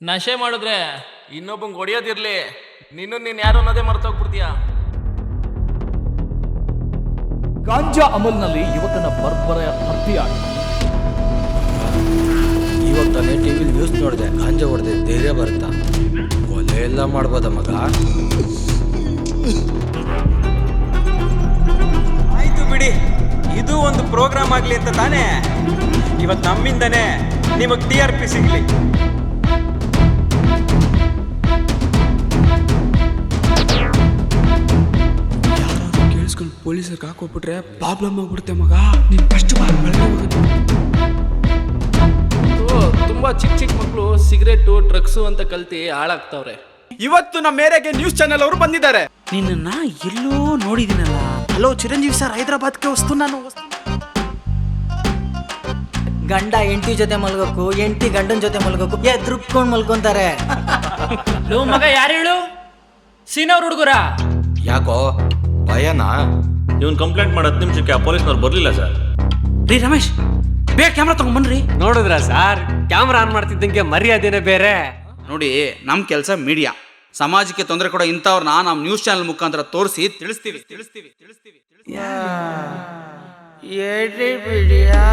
ನಶೆ ಮಾಡಿದ್ರೆ ಇನ್ನೊಬ್ಬಂಗೆ ಹೊಡಿಯೋದಿರ್ಲಿ, ನೀನು ಯಾರು ಅನ್ನೋದೇ ಮರ್ತೋಗ್ಬಿಡ್ತೀಯ. ಗಾಂಜಾ ಅಮಲ್ನಲ್ಲಿ ಯುವಕನ ಬರ್ಬರ ಹತ್ಯೆ. ಇವಾಗ ತಾನೇ ಟಿವಿ ನ್ಯೂಸ್ ನೋಡಿದೆ, ಗಾಂಜಾ ಹೊಡೆದೆ ಧೈರ್ಯ ಬರುತ್ತಾ? ಕೊಲೆ ಎಲ್ಲ ಮಾಡ್ಬೋದ ಮಗ? ಆಯ್ತು ಬಿಡಿ, ಇದು ಒಂದು ಪ್ರೋಗ್ರಾಮ್ ಆಗ್ಲಿ ಅಂತ ತಾನೇ ಇವತ್ತು ನಮ್ಮಿಂದನೇ ನಿಮಗೆ TRP ಸಿಗ್ಲಿ. ಕೇಳಿಸ್ಕೊಂಡು ಪೊಲೀಸರಿಗೆ ಹಾಕೋಬಿಟ್ರೆ ಪ್ರಾಬ್ಲಮ್ ಆಗ್ಬಿಡುತ್ತೆ ಮಗ. ನೀನ್ ಫಸ್ಟ್ ತುಂಬಾ ಚಿಕ್ಕ ಮಕ್ಕಳು ಸಿಗರೇಟು ಡ್ರಗ್ಸು ಅಂತ ಕಲ್ತಿ ಹಾಳಾಗ್ತಾವ್ರೆ. ಇವತ್ತು ನಮ್ಮ ಮೇರೆಗೆ ನ್ಯೂಸ್ ಚಾನೆಲ್ ಅವರು ಬಂದಿದ್ದಾರೆ. ನಿನ್ನ ಎಲ್ಲೋ ನೋಡಿದಿನಲ್ಲ. ಹಲೋ ಚಿರಂಜೀವಿ ಸರ್, ಹೈದರಾಬಾದ್ಗೆ ನಾನು ಗಂಡ ಹೆಂಡತಿ ಜೊತೆ ಮಲ್ಗೋಕು, ಹೆಂಡತಿ ಗಂಡನ ಜೊತೆ ಮಲ್ಗೋಕು, ಎದ್ರುಪ್ಕೊಂಡು ಮಲ್ಕೊಂತಾರೆ. ಲೋ ಮಗ, ಯಾರು ಹೇಳು? ಸೀನವ್ರ ಹುಡುಗರ? ಯಾಕೋ ಭಯನಾ? ಇವನ್ ಕಂಪ್ಲೇಂಟ್ ಮಾಡಿ 10 ನಿಮಿಷಕ್ಕೆ ಆ ಪೊಲೀಸ್ನವ್ರು ಬರ್ಲಿಲ್ಲ ಸರ್. ರೀ ರಮೇಶ್, ಬೇಗ ಕ್ಯಾಮ್ರಾ ತಗೊಂಡ್ಬನ್ರಿ. ನೋಡಿದ್ರ ಸರ್, ಕ್ಯಾಮ್ರಾ ಆನ್ ಮಾಡ್ತಿದ್ದಂಗೆ ಮರ್ಯಾದೆನೇ ಬೇರೆ. ನೋಡಿ, ನಮ್ಮ ಕೆಲಸ ಮೀಡಿಯಾ. ಸಮಾಜಕ್ಕೆ ತೊಂದರೆ ಕೊಡೋ ಇಂಥವ್ರನ್ನ ನಮ್ಮ ನ್ಯೂಸ್ ಚಾನೆಲ್ ಮುಖಾಂತರ ತೋರಿಸಿ ತಿಳಿಸ್ತೀವಿ. ಬಿಡಿಯಾ